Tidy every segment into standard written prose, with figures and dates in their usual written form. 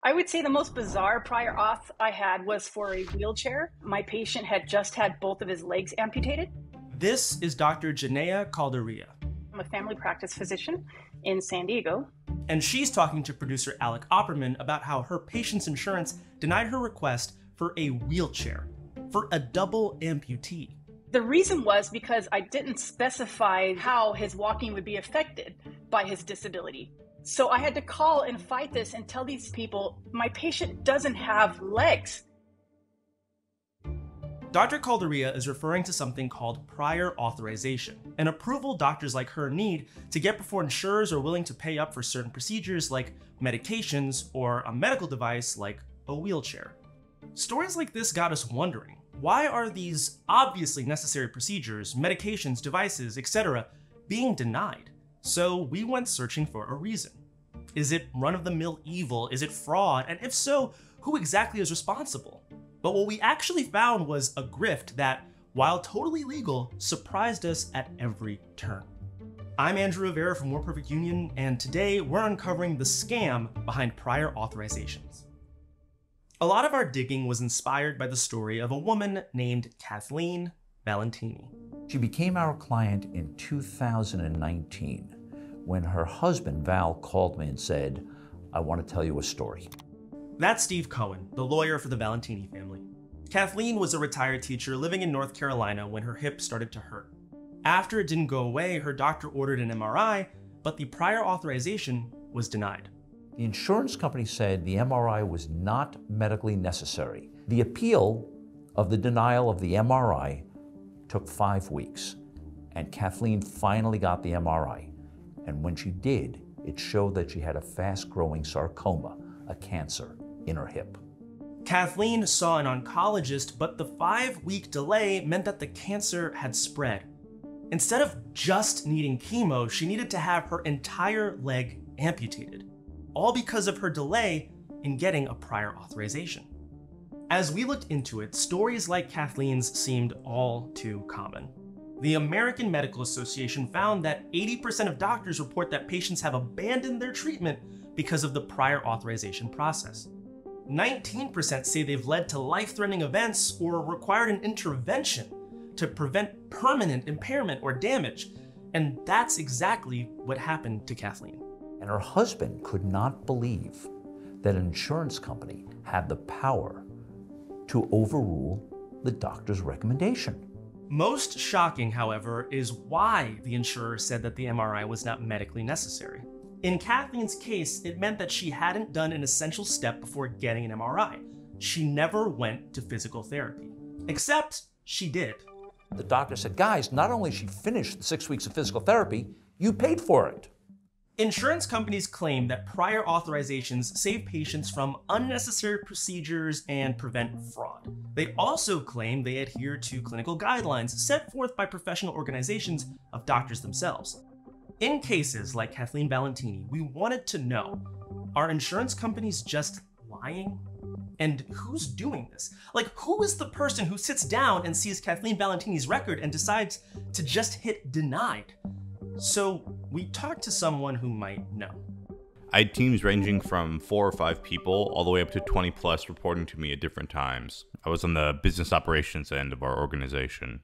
I would say the most bizarre prior auth I had was for a wheelchair. My patient had just had both of his legs amputated. This is Dr. Janea Calderia. I'm a family practice physician in San Diego. And she's talking to producer Alec Opperman about how her patient's insurance denied her request for a wheelchair for a double amputee. The reason was because I didn't specify how his walking would be affected by his disability. So I had to call and fight this and tell these people, my patient doesn't have legs. Dr. Calderia is referring to something called prior authorization, an approval doctors like her need to get before insurers are willing to pay up for certain procedures like medications or a medical device like a wheelchair. Stories like this got us wondering, why are these obviously necessary procedures, medications, devices, etc. being denied? So we went searching for a reason. Is it run-of-the-mill evil? Is it fraud? And if so, who exactly is responsible? But what we actually found was a grift that, while totally legal, surprised us at every turn. I'm Andrew Rivera from More Perfect Union, and today we're uncovering the scam behind prior authorizations. A lot of our digging was inspired by the story of a woman named Kathleen Valentini. She became our client in 2019 when her husband, Val, called me and said, "I want to tell you a story." That's Steve Cohen, the lawyer for the Valentini family. Kathleen was a retired teacher living in North Carolina when her hip started to hurt. After it didn't go away, her doctor ordered an MRI, but the prior authorization was denied. The insurance company said the MRI was not medically necessary. The appeal of the denial of the MRI took 5 weeks, and Kathleen finally got the MRI. And when she did, it showed that she had a fast-growing sarcoma, a cancer, in her hip. Kathleen saw an oncologist, but the 5-week delay meant that the cancer had spread. Instead of just needing chemo, she needed to have her entire leg amputated, all because of her delay in getting a prior authorization. As we looked into it, stories like Kathleen's seemed all too common. The American Medical Association found that 80% of doctors report that patients have abandoned their treatment because of the prior authorization process. 19% say they've led to life-threatening events or required an intervention to prevent permanent impairment or damage, and that's exactly what happened to Kathleen. And her husband could not believe that an insurance company had the power to overrule the doctor's recommendation. Most shocking, however, is why the insurer said that the MRI was not medically necessary. In Kathleen's case, it meant that she hadn't done an essential step before getting an MRI. She never went to physical therapy. Except she did. The doctor said, "Guys, not only she finished the 6 weeks of physical therapy, you paid for it." Insurance companies claim that prior authorizations save patients from unnecessary procedures and prevent fraud. They also claim they adhere to clinical guidelines set forth by professional organizations of doctors themselves. In cases like Kathleen Valentini, we wanted to know, are insurance companies just lying? And who's doing this? Like, who is the person who sits down and sees Kathleen Valentini's record and decides to just hit denied? So we talked to someone who might know. I had teams ranging from 4 or 5 people all the way up to 20 plus reporting to me at different times. I was on the business operations end of our organization.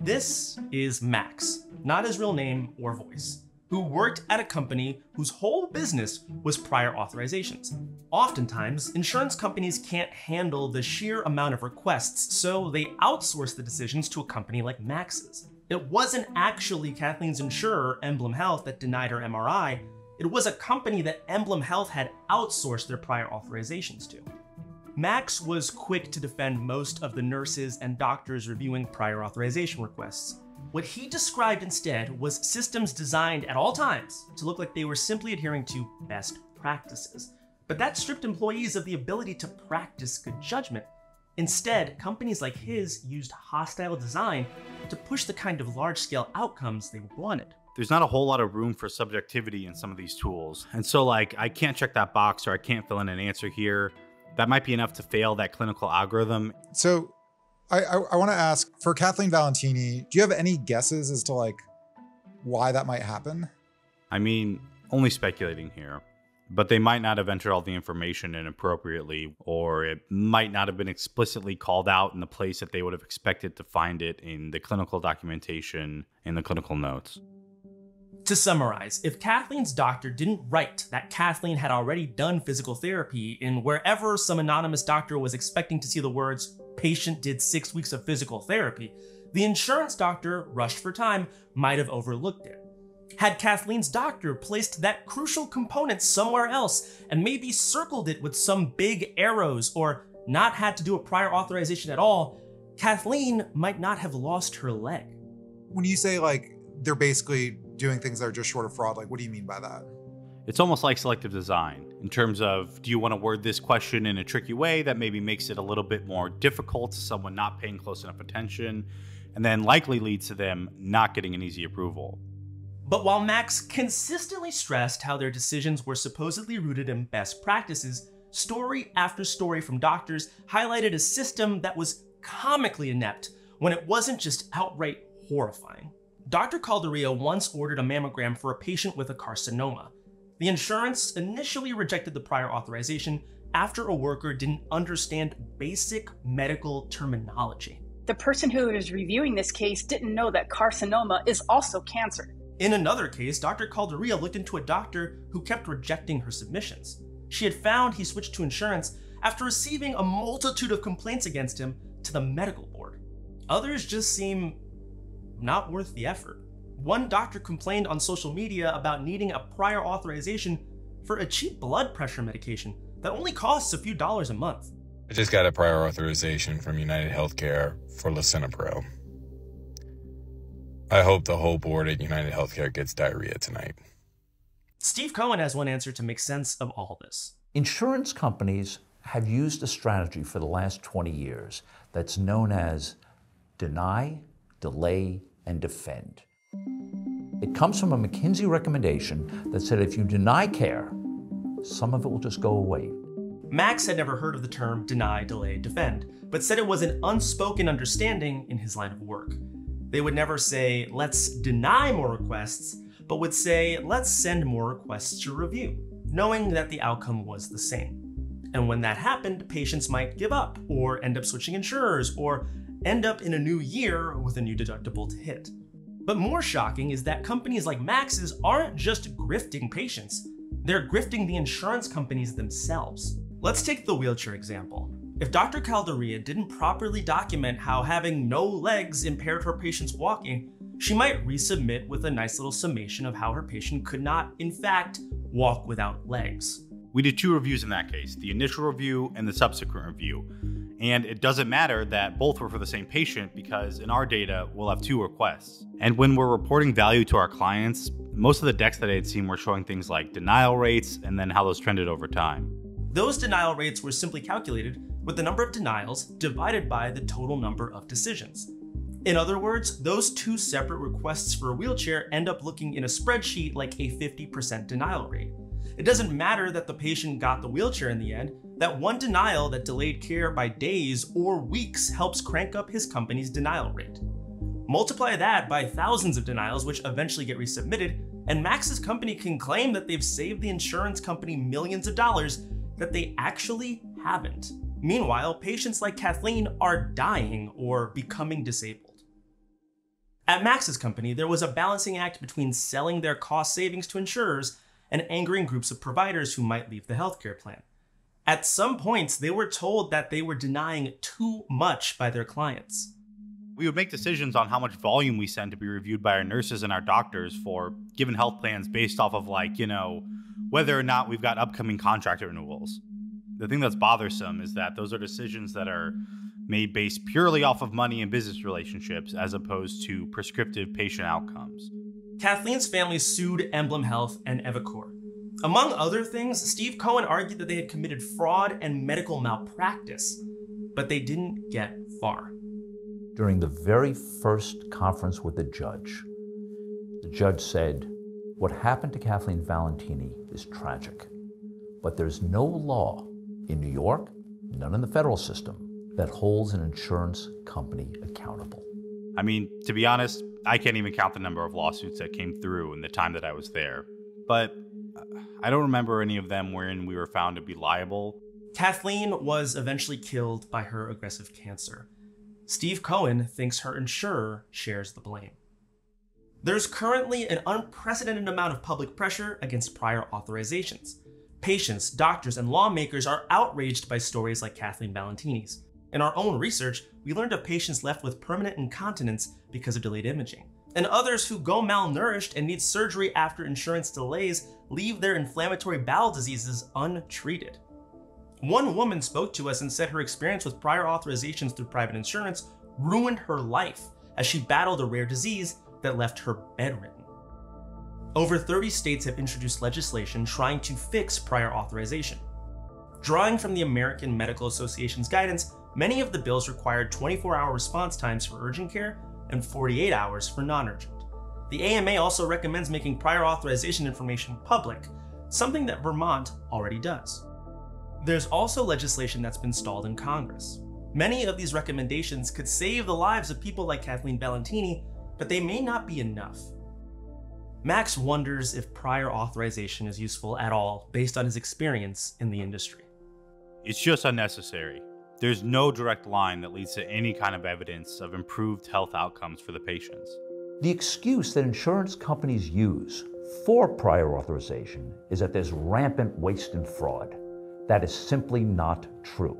This is Max, not his real name or voice, who worked at a company whose whole business was prior authorizations. Oftentimes, insurance companies can't handle the sheer amount of requests, so they outsource the decisions to a company like Max's. It wasn't actually Kathleen's insurer, Emblem Health, that denied her MRI. It was a company that Emblem Health had outsourced their prior authorizations to. Max was quick to defend most of the nurses and doctors reviewing prior authorization requests. What he described instead was systems designed at all times to look like they were simply adhering to best practices. But that stripped employees of the ability to practice good judgment. Instead, companies like his used hostile design to push the kind of large-scale outcomes they wanted. There's not a whole lot of room for subjectivity in some of these tools. And so like, I can't check that box or I can't fill in an answer here. That might be enough to fail that clinical algorithm. So I want to ask, for Kathleen Valentini, do you have any guesses as to like why that might happen? I mean, only speculating here. but they might not have entered all the information inappropriately, or it might not have been explicitly called out in the place that they would have expected to find it in the clinical documentation, in the clinical notes. To summarize, if Kathleen's doctor didn't write that Kathleen had already done physical therapy in wherever some anonymous doctor was expecting to see the words, "patient did 6 weeks of physical therapy," the insurance doctor, rushed for time, might have overlooked it. Had Kathleen's doctor placed that crucial component somewhere else and maybe circled it with some big arrows or not had to do a prior authorization at all, Kathleen might not have lost her leg. When you say like they're basically doing things that are just short of fraud, like what do you mean by that? It's almost like selective design in terms of, do you want to word this question in a tricky way that maybe makes it a little bit more difficult to someone not paying close enough attention, and then likely leads to them not getting an easy approval. But while Max consistently stressed how their decisions were supposedly rooted in best practices, story after story from doctors highlighted a system that was comically inept when it wasn't just outright horrifying. Dr. Calderia once ordered a mammogram for a patient with a carcinoma. The insurance initially rejected the prior authorization after a worker didn't understand basic medical terminology. The person who is reviewing this case didn't know that carcinoma is also cancer. In another case, Dr. Calderia looked into a doctor who kept rejecting her submissions. She had found he switched to insurance after receiving a multitude of complaints against him to the medical board. Others just seem not worth the effort. One doctor complained on social media about needing a prior authorization for a cheap blood pressure medication that only costs a few dollars a month. I just got a prior authorization from United Healthcare for lisinopril. I hope the whole board at United Healthcare gets diarrhea tonight. Steve Cohen has one answer to make sense of all this. Insurance companies have used a strategy for the last 20 years that's known as deny, delay, and defend. It comes from a McKinsey recommendation that said if you deny care, some of it will just go away. Max had never heard of the term deny, delay, defend, but said it was an unspoken understanding in his line of work. They would never say, let's deny more requests, but would say, let's send more requests to review, knowing that the outcome was the same. And when that happened, patients might give up, or end up switching insurers, or end up in a new year with a new deductible to hit. But more shocking is that companies like Max's aren't just grifting patients, they're grifting the insurance companies themselves. Let's take the wheelchair example. If Dr. Calderia didn't properly document how having no legs impaired her patient's walking, she might resubmit with a nice little summation of how her patient could not, in fact, walk without legs. We did 2 reviews in that case, the initial review and the subsequent review. And it doesn't matter that both were for the same patient because in our data, we'll have 2 requests. And when we're reporting value to our clients, most of the decks that I had seen were showing things like denial rates and then how those trended over time. Those denial rates were simply calculated with the number of denials divided by the total number of decisions. In other words, those 2 separate requests for a wheelchair end up looking in a spreadsheet like a 50% denial rate. It doesn't matter that the patient got the wheelchair in the end, that one denial that delayed care by days or weeks helps crank up his company's denial rate. Multiply that by thousands of denials which eventually get resubmitted, and Max's company can claim that they've saved the insurance company millions of dollars that they actually haven't. Meanwhile, patients like Kathleen are dying or becoming disabled. At Max's company, there was a balancing act between selling their cost savings to insurers and angering groups of providers who might leave the healthcare plan. At some points, they were told that they were denying too much by their clients. We would make decisions on how much volume we send to be reviewed by our nurses and our doctors for given health plans based off of whether or not we've got upcoming contract renewals. The thing that's bothersome is that those are decisions that are made based purely off of money and business relationships as opposed to prescriptive patient outcomes. Kathleen's family sued Emblem Health and Evacor. Among other things, Steve Cohen argued that they had committed fraud and medical malpractice, but they didn't get far. During the very first conference with the judge said, "What happened to Kathleen Valentini is tragic, but there's no law in New York, none in the federal system, that holds an insurance company accountable." I mean, to be honest, I can't even count the number of lawsuits that came through in the time that I was there. But I don't remember any of them wherein we were found to be liable. Kathleen was eventually killed by her aggressive cancer. Steve Cohen thinks her insurer shares the blame. There's currently an unprecedented amount of public pressure against prior authorizations. Patients, doctors, and lawmakers are outraged by stories like Kathleen Valentini's. In our own research, we learned of patients left with permanent incontinence because of delayed imaging, and others who go malnourished and need surgery after insurance delays leave their inflammatory bowel diseases untreated. One woman spoke to us and said her experience with prior authorizations through private insurance ruined her life as she battled a rare disease that left her bedridden. Over 30 states have introduced legislation trying to fix prior authorization. Drawing from the American Medical Association's guidance, many of the bills required 24-hour response times for urgent care and 48 hours for non-urgent. The AMA also recommends making prior authorization information public, something that Vermont already does. There's also legislation that's been stalled in Congress. Many of these recommendations could save the lives of people like Kathleen Valentini, but they may not be enough. Max wonders if prior authorization is useful at all based on his experience in the industry. It's just unnecessary. There's no direct line that leads to any kind of evidence of improved health outcomes for the patients. The excuse that insurance companies use for prior authorization is that there's rampant waste and fraud. That is simply not true.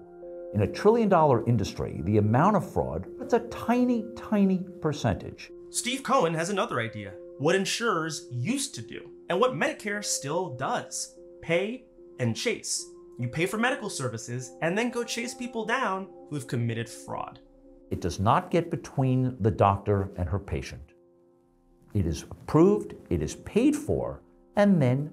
In a $1 trillion industry, the amount of fraud, it's a tiny, tiny percentage. Steve Cohen has another idea: what insurers used to do, and what Medicare still does: pay and chase. You pay for medical services and then go chase people down who have committed fraud. It does not get between the doctor and her patient. It is approved, it is paid for, and then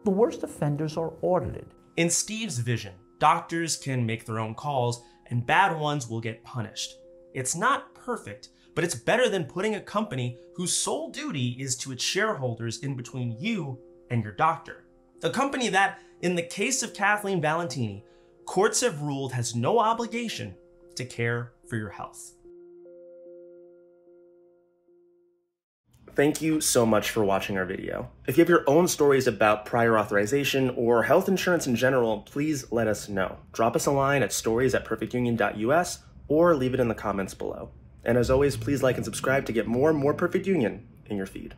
the worst offenders are audited. In Steve's vision, doctors can make their own calls and bad ones will get punished. It's not perfect, but it's better than putting a company whose sole duty is to its shareholders in between you and your doctor. A company that, in the case of Kathleen Valentini, courts have ruled has no obligation to care for your health. Thank you so much for watching our video. If you have your own stories about prior authorization or health insurance in general, please let us know. Drop us a line at stories@perfectunion.us or leave it in the comments below. And as always, please like and subscribe to get more and more Perfect Union in your feed.